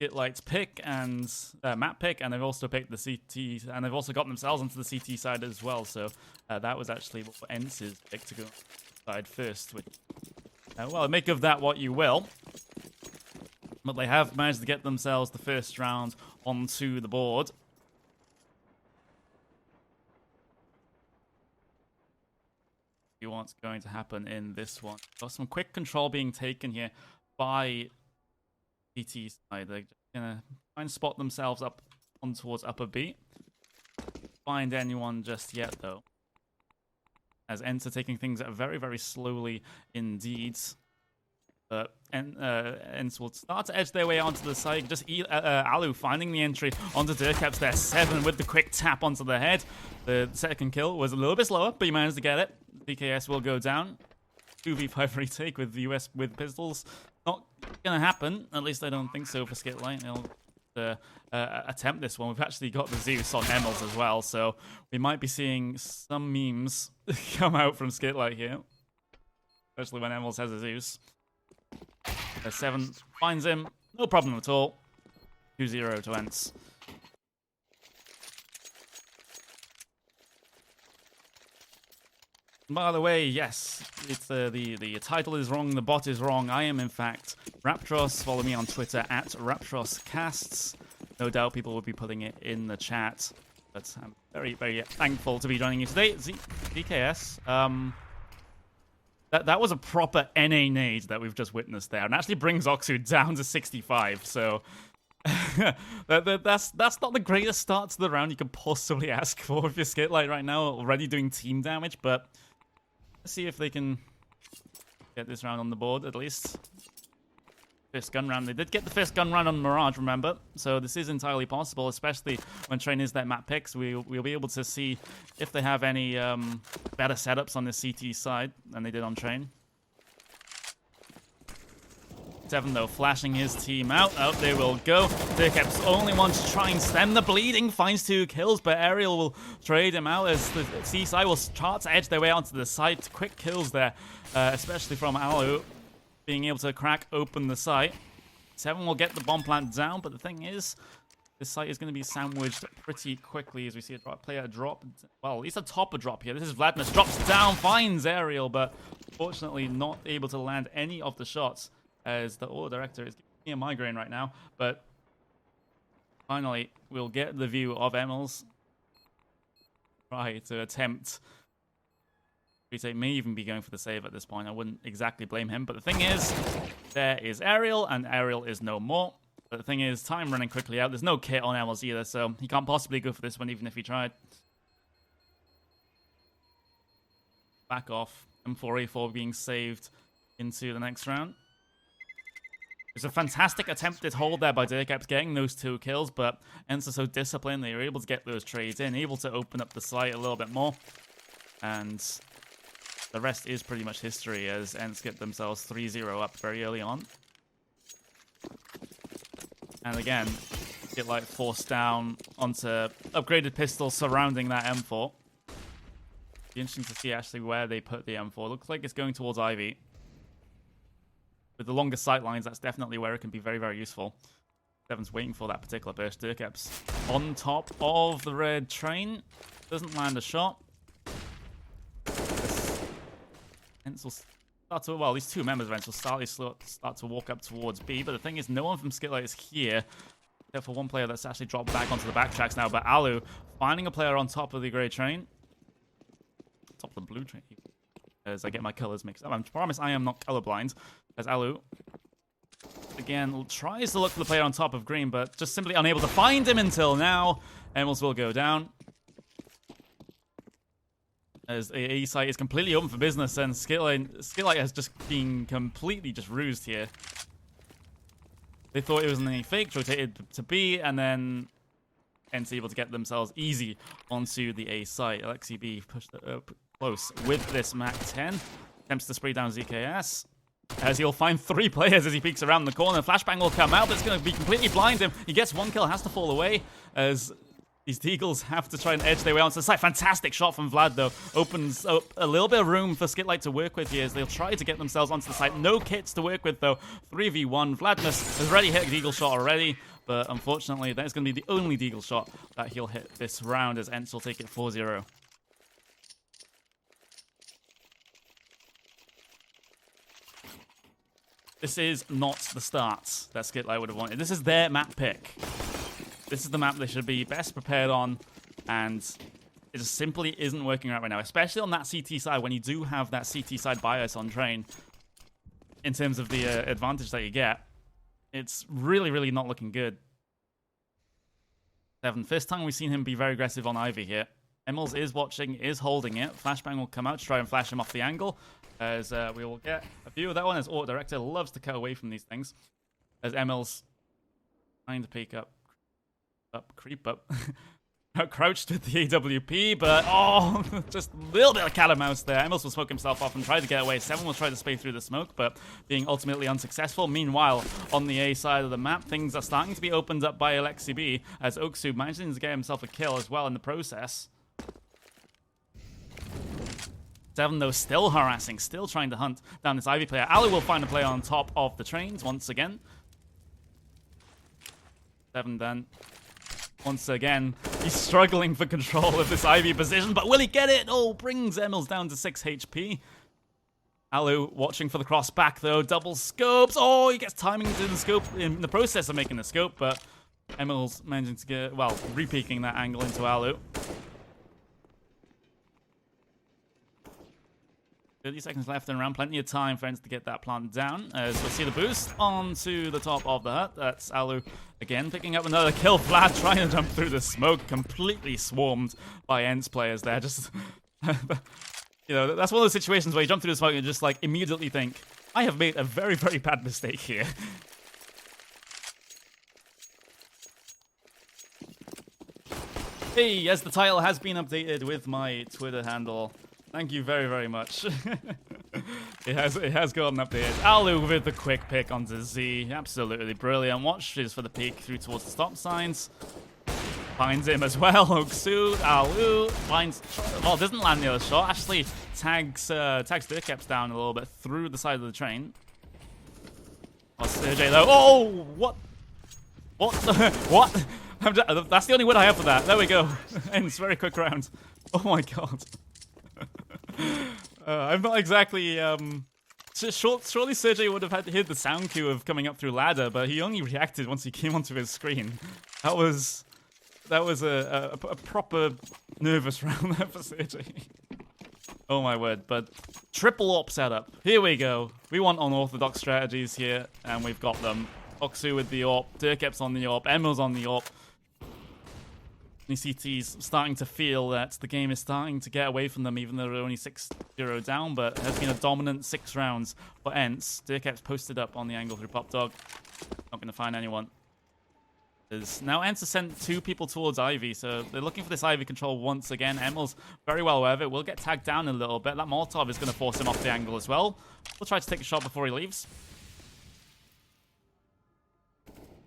SkitLite's pick and map pick, and they've also picked the CT, and they've also got themselves onto the CT side as well. So that was actually what ENCE's pick to go side first. Which, well, make of that what you will. But they have managed to get themselves the first round onto the board. See what's going to happen in this one. Got some quick control being taken here by CT side. They're just gonna try and spot themselves up on towards upper B. Find anyone just yet though, as ENCE taking things very, very slowly indeed. ENCE will start to edge their way onto the side. Just Alu finding the entry onto Dirkaps there. 7 with the quick tap onto the head. The second kill was a little bit slower, but he managed to get it. DKS will go down. 2v5 retake with the US with pistols. Not gonna happen. At least I don't think so for SkitLite. They'll attempt this one. We've actually got the Zeus on Emmels as well, so we might be seeing some memes come out from SkitLite here, especially when Emmels has a Zeus. 7 finds him, no problem at all. 2-0 to ENCE. By the way, yes, it's the title is wrong, the bot is wrong. I am in fact Raptros. Follow me on Twitter at RaptrosCasts. No doubt people will be putting it in the chat. But I'm very, very thankful to be joining you today. DKS. That was a proper NA nade that we've just witnessed there, and actually brings Oxu down to 65. So that's not the greatest start to the round you could possibly ask for if you're SkitLite right now, already doing team damage. But let's see if they can get this round on the board at least. First gun round. They did get the first gun round on Mirage, remember? So this is entirely possible, especially when Train is their map picks. We'll be able to see if they have any better setups on the CT side than they did on Train. 7 though, flashing his team out. Out they will go. Dirkaps only wants to try and stem the bleeding. Finds 2 kills, but Aerial will trade him out as the C side will start to edge their way onto the site. Quick kills there, especially from Alu, being able to crack open the site. 7 will get the bomb plant down, but the thing is, this site is going to be sandwiched pretty quickly as we see a player drop. Well, at least a topper drop here. This is Vladimir. Drops down, finds Aerial, but fortunately not able to land any of the shots, as the auto director is giving me a migraine right now. But finally, we'll get the view of Emmels try to attempt. Retake may even be going for the save at this point. I wouldn't exactly blame him. But the thing is, there is Aerial, and Aerial is no more. But the thing is, time running quickly out. There's no kit on Emmels either, so he can't possibly go for this one even if he tried. Back off. M4A4 being saved into the next round. It's a fantastic attempted hold there by Dirkaps getting those 2 kills, but ENCE are so disciplined they were able to get those trades in, able to open up the site a little bit more. And the rest is pretty much history as ENCE get themselves 3-0 up very early on. And again, SkitLite forced down onto upgraded pistols surrounding that M4. Be interesting to see actually where they put the M4. Looks like it's going towards Ivy. With the longer sight lines, that's definitely where it can be very, very useful. 7's waiting for that particular burst. Dirkaps on top of the red train. Doesn't land a shot. ENCE will start to, well, these 2 members of ENCE will start to walk up towards B. But the thing is, no one from SkitLite is here, except for one player that's actually dropped back onto the backtracks now. But Alu finding a player on top of the grey train. Top of the blue train. As I get my colors mixed up. I promise I am not colorblind. As Alu, again, tries to look for the player on top of green, but just simply unable to find him until now. Emmels will go down. As the A site is completely open for business, and SkitLite has just been completely just rused here. They thought it was an A fake, rotated to B, and then ENCE able to get themselves easy onto the A site. Alexi B pushed close with this MAC-10. Attempts to spray down ZKS. As he'll find 3 players as he peeks around the corner. Flashbang will come out, but it's going to be completely blind him. He gets 1 kill, has to fall away as these Deagles have to try and edge their way onto the site. Fantastic shot from Vlad, though. Opens up a little bit of room for SkitLite to work with here as they'll try to get themselves onto the site. No kits to work with, though. 3v1. Vladmus has already hit a Deagle shot already, but unfortunately, that is going to be the only Deagle shot that he'll hit this round as ENCE will take it 4-0. This is not the start that SkitLite would have wanted. This is their map pick. This is the map they should be best prepared on, and it just simply isn't working right now, especially on that CT side when you do have that CT side bias on train in terms of the advantage that you get. It's really, really not looking good. 7. First time we've seen him be very aggressive on Ivy here. Emmels is watching, is holding it. Flashbang will come out to try and flash him off the angle. As we will get a view of that one, as Art Director loves to cut away from these things. As Emmels trying to peek up, creep up. Crouched with the AWP, but oh, just a little bit of cat and mouse there. Emmels will smoke himself off and try to get away. 7 will try to spray through the smoke, but being ultimately unsuccessful. Meanwhile, on the A side of the map, things are starting to be opened up by Alexi B, as Oksu manages to get himself a kill as well in the process. 7, though, still harassing, still trying to hunt down this Ivy player. Ali will find a player on top of the trains once again. 7 then. Once again, he's struggling for control of this Ivy position, but will he get it? Oh, brings Emmels down to 6 HP. Alu watching for the cross back, though. Double scopes. Oh, he gets timing into the scope in the process of making the scope, but Emmels managing to get, well, re-peeking that angle into Alu. 30 seconds left and around, plenty of time for ENCE to get that plant down. As we'll see the boost onto the top of the hut. That's Alu again picking up another kill. Vlad trying to jump through the smoke, completely swarmed by ENCE players there. Just, you know, that's one of those situations where you jump through the smoke and just like immediately think, I have made a very, very bad mistake here. Hey, as the title has been updated with my Twitter handle. Thank you very, very much. it has gotten updated. Alu with the quick pick onto Z. Absolutely brilliant. Watches for the peek through towards the stop signs. Finds him as well. Oksu, Alu finds. Well, doesn't land the other shot. Actually tags Dirkeps down a little bit through the side of the train. Oh, Sergey though. Oh, what? What? What? That's the only word I have for that. There we go. Ends very quick round. Oh my god. I'm not exactly, surely Sergey would have had to hear the sound cue of coming up through ladder, but he only reacted once he came onto his screen. That was a proper nervous round there for Sergey. Oh my word, but triple AWP setup. Here we go. We want unorthodox strategies here, and we've got them. Oksu with the AWP, Dirkeps on the AWP, Emmels on the AWP. CT's starting to feel that the game is starting to get away from them, even though they're only 6-0 down, but it has been a dominant 6 rounds for ENCE. Dirkeps posted up on the angle through Pop Dog. Not going to find anyone. Now ENCE has sent 2 people towards Ivy, so they're looking for this Ivy control once again. Emmels very well aware of it. Will get tagged down a little bit. That Molotov is going to force him off the angle as well. We'll try to take a shot before he leaves.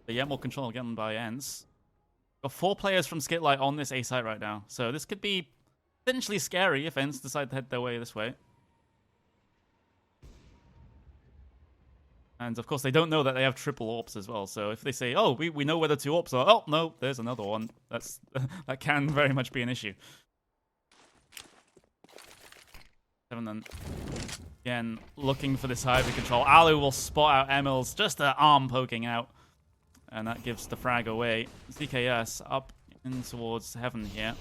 But yeah, more control again by ENCE. Got 4 players from SkitLite on this A site right now, so this could be potentially scary if ENCE decide to head their way this way. And of course, they don't know that they have triple AWPs as well, so if they say, oh, we know where the 2 AWPs are, oh, no, there's another one. That can very much be an issue. 7 then. Again, looking for this Ivy control. Alu will spot out Emmels, just an arm poking out. And that gives the frag away. ZKS up in towards Heaven here.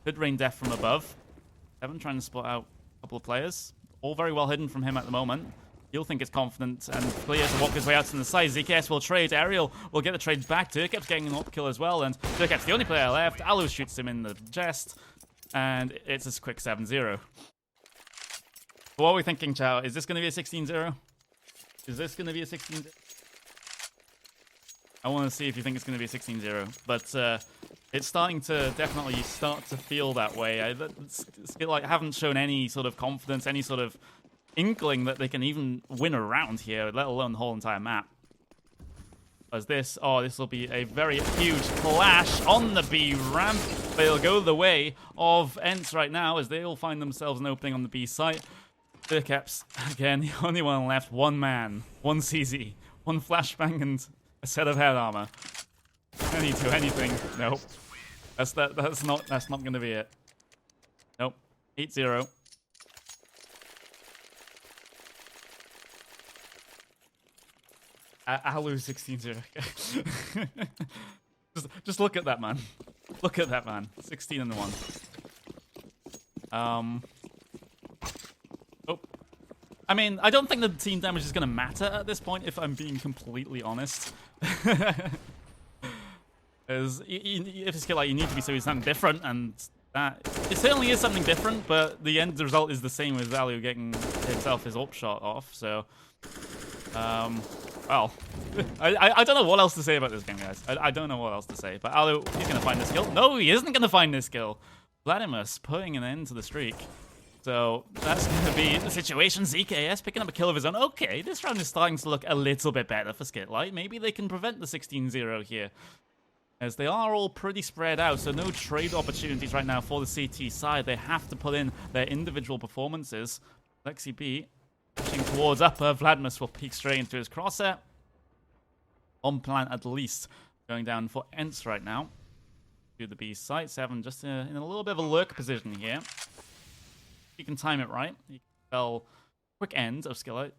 Could rain death from above. Heaven trying to spot out a couple of players. All very well hidden from him at the moment. He'll think it's confident and clear to walk his way out to the side. ZKS will trade. Ariel will get the trade back. Dirkeps getting an up kill as well. And Dirkeps the only player left. Alu shoots him in the chest. And it's a quick 7-0. What are we thinking, Chow? Is this going to be a 16-0? Is this going to be a 16-0? I want to see if you think it's going to be a 16-0. But it's starting to definitely start to feel that way. SkitLite haven't shown any sort of confidence, any sort of inkling that they can even win a round here, let alone the whole entire map. As this will be a very huge clash on the B ramp. They'll go the way of ENCE right now as they all find themselves an opening on the B site. Dirkeps, again, the only one left. One man, one CZ, one flashbang, and a set of head armor. Can he do anything? Nope. That's not gonna be it. Nope. 8-0. I'll lose 16-0. just look at that man. Look at that man. 16-1. Oh. I mean, I don't think the team damage is going to matter at this point, if I'm being completely honest. As if it's like you need to be doing something different, and that it certainly is something different, but the end result is the same as Alu getting himself his up shot off. So, well, I don't know what else to say about this game, guys. I don't know what else to say. But Alu, he's gonna find this kill. No, he isn't gonna find this kill. Vladimir's putting an end to the streak. So that's gonna be the situation. ZKS picking up a kill of his own. Okay, this round is starting to look a little bit better for SkitLite. Maybe they can prevent the 16-0 here, as they are all pretty spread out, so no trade opportunities right now for the CT side. They have to put in their individual performances. Lexi B pushing towards upper. Vladimir will peek straight into his crosshair. On plan at least. Going down for ENCE right now. To the B site. 7 just in a little bit of a lurk position here. You can time it right. You can spell quick end of SkitLite.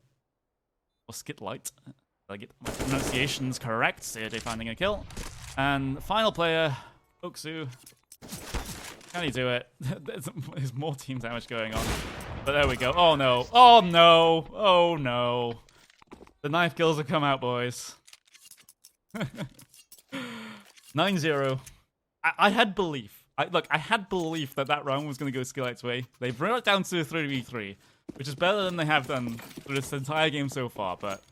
Or SkitLite. I get my pronunciations correct. CJ finding a kill. And final player, Oksu. Can he do it? There's more team damage going on. But there we go. Oh no. Oh no. Oh no. The knife kills have come out, boys. 9-0. I had belief. I had belief that round was going to go SkitLite's way. They brought it down to a 3v3, which is better than they have done for this entire game so far. But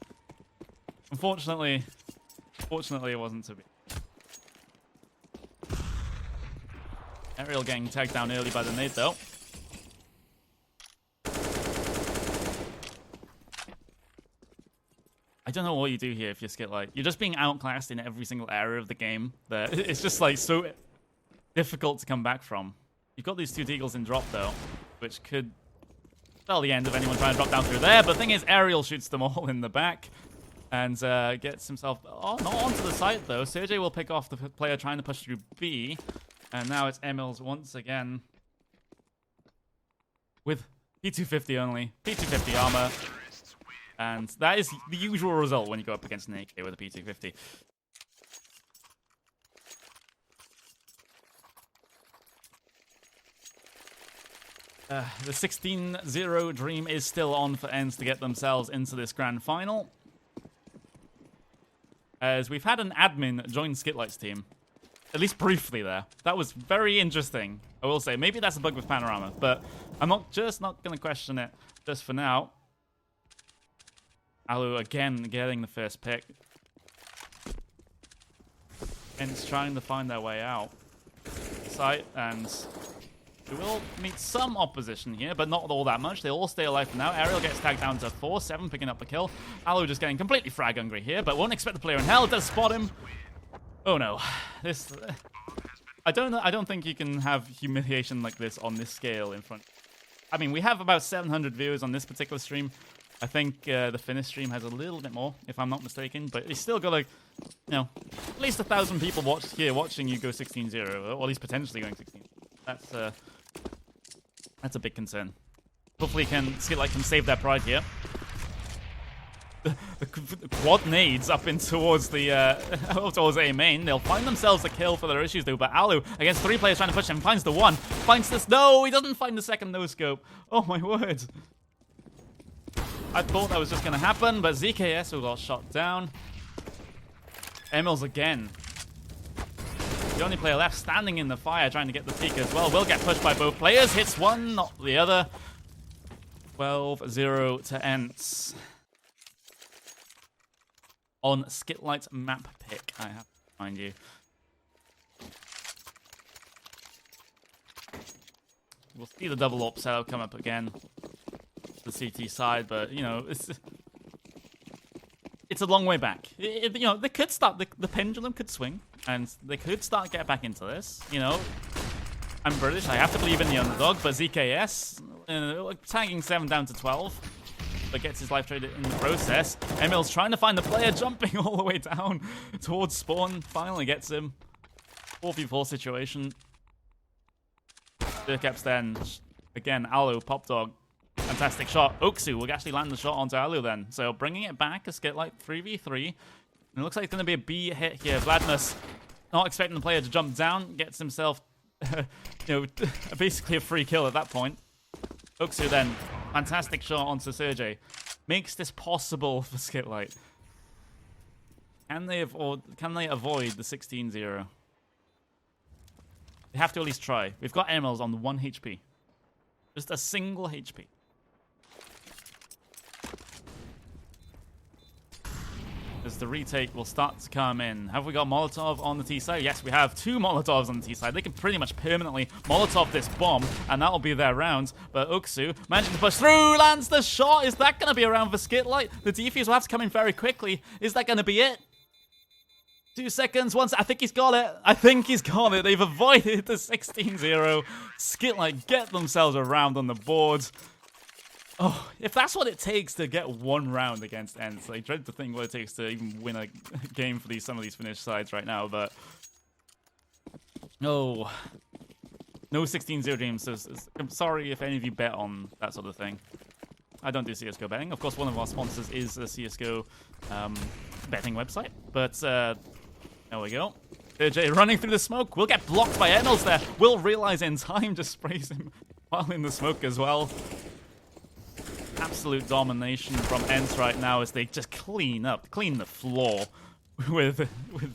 unfortunately, it wasn't to be. Ariel getting tagged down early by the nade, though. I don't know what you do here if you're SkitLite. You're just being outclassed in every single area of the game. That it's just like so difficult to come back from. You've got these two deagles in drop, though, which could spell the end of anyone trying to drop down through there. But the thing is, Ariel shoots them all in the back and gets himself... Oh, not onto the site, though. Sergey will pick off the player trying to push through B. And now it's Emils once again with P250 only. P250 armor. And that is the usual result when you go up against an AK with a P250. The 16-0 dream is still on for ENCE to get themselves into this grand final. As we've had an admin join SkitLite's team. At least briefly there. That was very interesting, I will say. Maybe that's a bug with Panorama, but I'm not going to question it just for now. Alu again getting the first pick. ENCE trying to find their way out. Site, and we will meet some opposition here, but not all that much. They all stay alive for now. Ariel gets tagged down to 4, 7 picking up the kill. Alu just getting completely frag hungry here, but won't expect the player in hell. Does spot him. Oh no, this. I don't think you can have humiliation like this on this scale in front. I mean, we have about 700 viewers on this particular stream. I think the Finnish stream has a little bit more, if I'm not mistaken. But it's still got like, you know, at least 1,000 people watching you go 16-0, or at least potentially going 16. That's a big concern. Hopefully, SkitLite can save their pride here. The quad nades up in towards the towards A main. They'll find themselves a kill for their issues though, but Alu against 3 players trying to push him finds the one, finds this. No, he doesn't find the second no scope. Oh my word. I thought that was just gonna happen, but ZKS who got shot down. Emils again. The only player left standing in the fire trying to get the peek as well. Will get pushed by both players. Hits one, not the other. 12-0 to ENCE. on SkitLite's map pick. I have to find you. We'll see the double AWP setup come up again. The CT side, but, you know, it's a long way back. You know, they could start, the pendulum could swing, and they could start get back into this. You know, I'm British, I have to believe in the underdog, but ZKS, tagging 7 down to 12, but gets his life traded in the process. Emil's trying to find the player, jumping all the way down towards spawn, finally gets him. 4v4 situation. Dirkap's then, again, Alu, Pop Dog. Fantastic shot. Oksu will actually land the shot onto Alu then. So bringing it back, a SkitLite 3v3. And it looks like it's going to be a B hit here. Vladmus, not expecting the player to jump down, gets himself, you know, basically a free kill at that point. Oksu then, fantastic shot onto Sergey. Makes this possible for SkitLite. Can they avoid the 16-0? They have to at least try. We've got Emils on 1 HP. Just a single HP. As the retake will start to come in. Have we got Molotov on the T side? Yes, we have 2 Molotovs on the T side. They can pretty much permanently Molotov this bomb, and that'll be their round. But Oksu managing to push through, lands the shot. Is that going to be a round for SkitLite? The defuse will have to come in very quickly. Is that going to be it? 2 seconds, once. I think he's got it. I think he's got it. They've avoided the 16-0. SkitLite get themselves a round on the board. Oh, if that's what it takes to get 1 round against ENCE, I dread to think what it takes to even win a game for some of these Finnish sides right now, but... No 16-0 dreams. So I'm sorry if any of you bet on that sort of thing. I don't do CSGO betting. Of course, one of our sponsors is a CSGO betting website, but there we go. JJ running through the smoke. Will get blocked by Emils there. Will realize in time, just sprays him while in the smoke as well. Absolute domination from ENCE right now as they just clean the floor with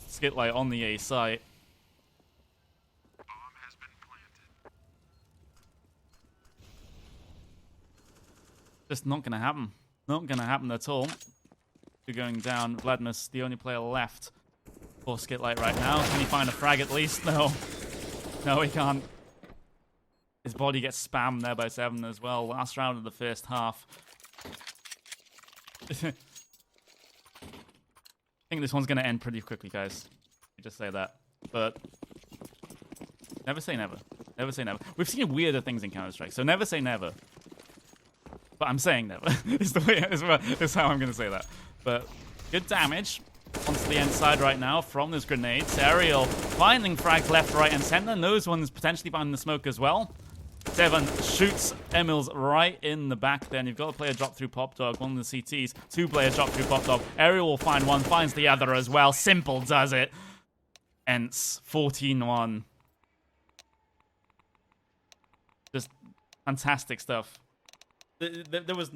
SkitLite on the A site. Just not gonna happen. Not gonna happen at all. You're going down. Vladmus, the only player left for SkitLite right now. Can he find a frag at least? No. No, he can't. His body gets spammed there by 7 as well. Last round of the first half. I think this one's going to end pretty quickly, guys. Just say that. But never say never. Never say never. We've seen weirder things in Counter-Strike, so never say never. But I'm saying never. is how I'm going to say that. But good damage onto the inside right now from those grenades. Ariel finding frags left, right, and center. Those ones potentially finding the smoke as well. 7 shoots Emils right in the back then. You've got a player drop through Pop Dog, one of the CTs. 2 players drop through Pop Dog. Ariel will find one, finds the other as well. Simple does it. ENCE, 14-1. Just fantastic stuff. There was,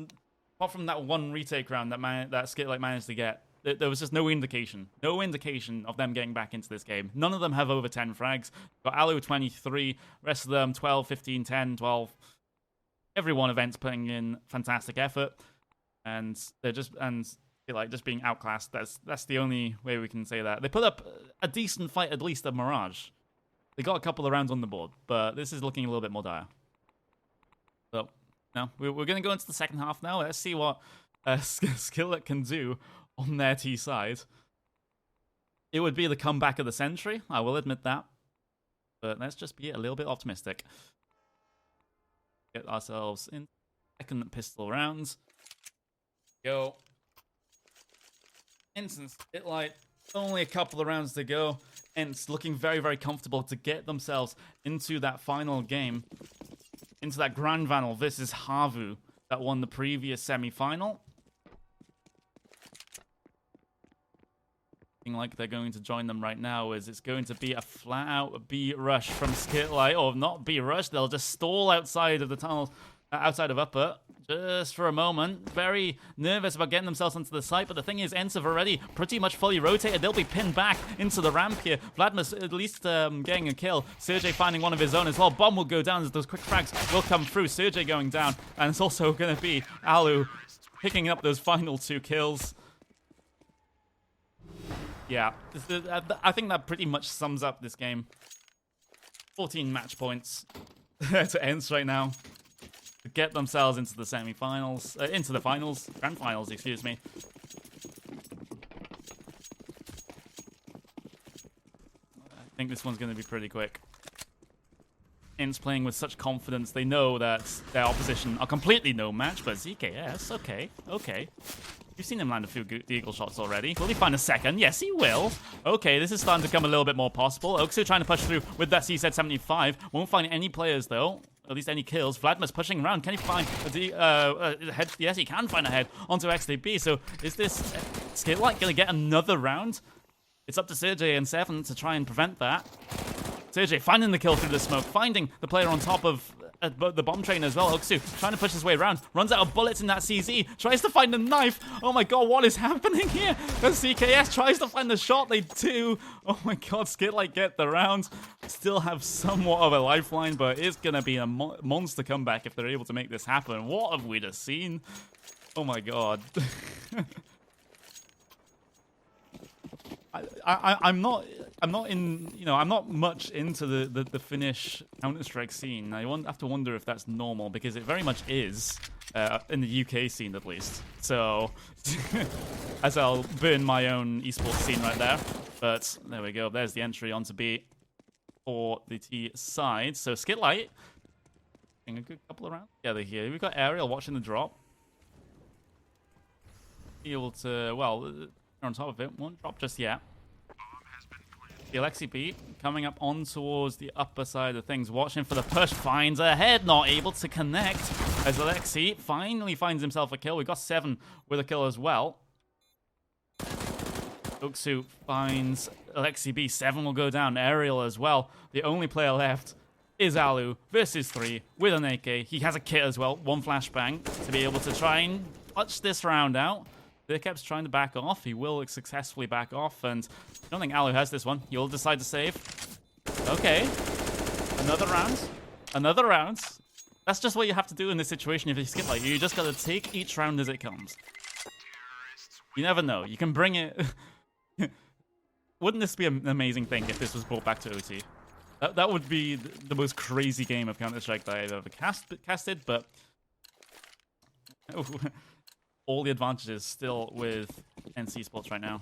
apart from that 1 retake round that SkitLite managed to get, there was just no indication of them getting back into this game. None of them have over 10 frags. Got Alu 23, rest of them 12, 15, 10, 12. Every one of ENCE putting in fantastic effort, and they're just just being outclassed. That's the only way we can say that. They put up a decent fight, at least at Mirage. They got a couple of rounds on the board, but this is looking a little bit more dire. So now we're going to go into the second half now. Let's see what SkitLite can do on their T side. It would be the comeback of the century, I will admit that. But let's just be a little bit optimistic. Get ourselves in second pistol rounds. Go. ENCE, SkitLite, only a couple of rounds to go. ENCE looking very, very comfortable to get themselves into that final game. Into that Grand Final versus Havu that won the previous semi-final. Like they're going to join them right now, as it's going to be a flat-out B rush from SkitLite, or not B rush. They'll just stall outside of the tunnel, outside of upper, just for a moment. Very nervous about getting themselves onto the site, but the thing is, ENCE have already pretty much fully rotated. They'll be pinned back into the ramp here. Vladmus at least getting a kill. Sergey finding one of his own as well. Bomb will go down as those quick frags will come through. Sergey going down, and it's also going to be Alu picking up those final 2 kills. Yeah, I think that pretty much sums up this game. 14 match points to ENCE right now to get themselves into the semi-finals, into the finals, grand finals, excuse me. I think this one's going to be pretty quick. ENCE playing with such confidence, they know that their opposition are completely no match, but ZKS, okay. You've seen him land a few eagle shots already. Will he find a second? Yes, he will. Okay, this is starting to become a little bit more possible. Oaksu trying to push through with that CZ 75. Won't find any players, though. At least any kills. Vladimir's pushing around. Can he find a head? Yes, he can find a head onto XDB. So is this SkitLite going to get another round? It's up to Sergey and Seven to try and prevent that. Sergey finding the kill through the smoke. Finding the player on top of the bomb train as well. Oaksu trying to push his way around. Runs out of bullets in that CZ. Tries to find a knife. Oh my god, what is happening here? The CKS tries to find the shot. They do. Oh my god, SkitLite get the round. Still have somewhat of a lifeline, but it's going to be a monster comeback if they're able to make this happen. What have we just seen? Oh my god. I'm not much into the Finnish Counter-Strike scene. I have to wonder if that's normal, because it very much is, in the UK scene at least. So, as I'll burn my own esports scene right there. But there we go. There's the entry onto B for the T side. So SkitLite, a good couple of rounds together here. We've got Ariel watching the drop. Be able to, well, on top of it, won't drop just yet. The Alexi B coming up on towards the upper side of things, watching for the push, finds a head, not able to connect as Alexi finally finds himself a kill. We got Seven with a kill as well. Oaksu finds Alexi B. Seven will go down. Ariel as well. The only player left is Alu versus 3 with an AK. He has a kit as well, one flashbang to be able to try and clutch this round out. Bearcap's trying to back off. He will successfully back off, and I don't think Alu has this one. He'll decide to save. Okay. Another round. Another round. That's just what you have to do in this situation if you skip like you. Just gotta take each round as it comes. You never know. You can bring it... Wouldn't this be an amazing thing if this was brought back to OT? That would be the most crazy game of Counter-Strike that I've ever casted, but... all the advantages still with ENCE Sports right now.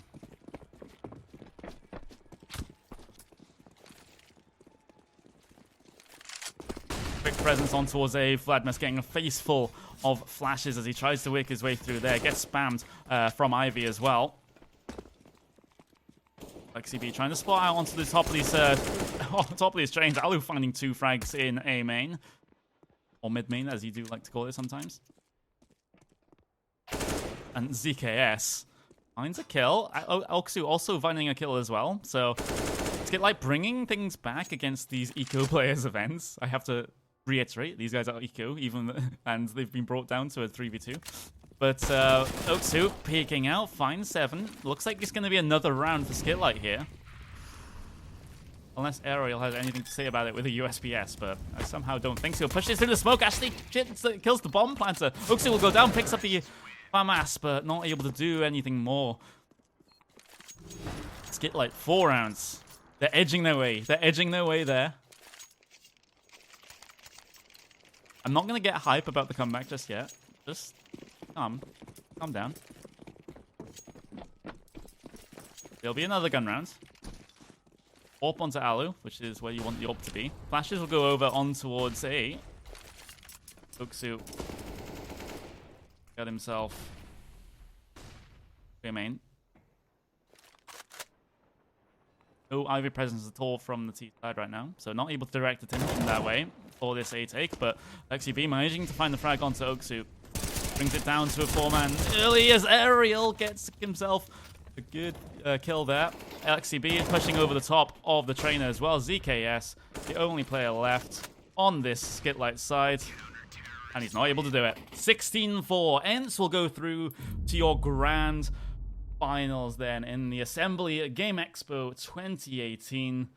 Quick presence on towards A. Vladmir's getting a face full of flashes as he tries to work his way through there. Gets spammed from Ivy as well. XCB trying to spot out onto the top of these trains. Alu finding 2 frags in A main. Or mid main, as you do like to call it sometimes. And ZKS finds a kill. Oaksu also finding a kill as well. So SkitLite bringing things back against these eco players events. I have to reiterate, these guys are eco, and they've been brought down to a 3v2. But Oaksu peeking out, finds 7. Looks like it's going to be another round for SkitLite here. Unless Ariel has anything to say about it with a USPS, but I somehow don't think so. Pushes through the smoke, actually kills the bomb planter. Oaksu will go down, picks up the FAMAS, but not able to do anything more. SkitLite, 4 rounds. They're edging their way. They're edging their way there. I'm not going to get hype about the comeback just yet. Just calm down. There'll be another gun round. Orp onto Alu, which is where you want the Orp to be. Flashes will go over on towards A. Oaksu got himself clear main. No Ivy presence at all from the T side right now, so not able to direct attention that way for this A take, but XCB managing to find the frag onto Oaksu. Brings it down to a 4-man early as Ariel gets himself a good kill there. XCB pushing over the top of the trainer as well. ZKS, the only player left on this SkitLite side. And he's not able to do it. 16-4. ENCE will go through to your grand finals then in the Assembly GameXpo 2018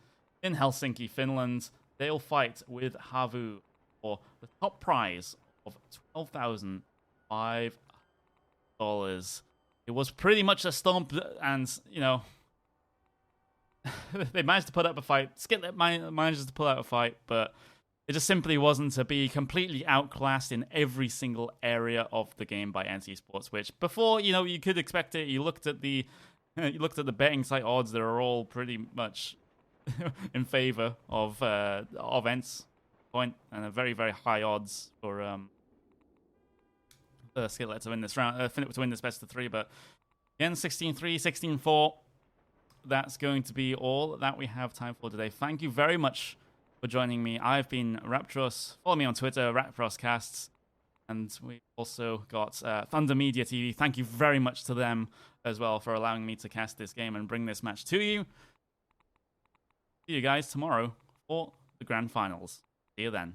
in Helsinki, Finland. They'll fight with Havu for the top prize of $12,500. It was pretty much a stomp, and, you know, they managed to put up a fight. SkitLite manages to pull out a fight, but it just simply wasn't to be completely outclassed in every single area of the game by ENCE Sports. Which before, you could expect it. You looked at the betting site odds; they are all pretty much in favor of ENCE point, and a very very high odds for SkitLite to win this round, to win this best of 3. But again, 16-3, 16-4. That's going to be all that we have time for today. Thank you very much for joining me. I've been Raptros. Follow me on Twitter, RaptrosCasts. And we also got Thunder Media TV. Thank you very much to them as well for allowing me to cast this game and bring this match to you. See you guys tomorrow for the grand finals. See you then.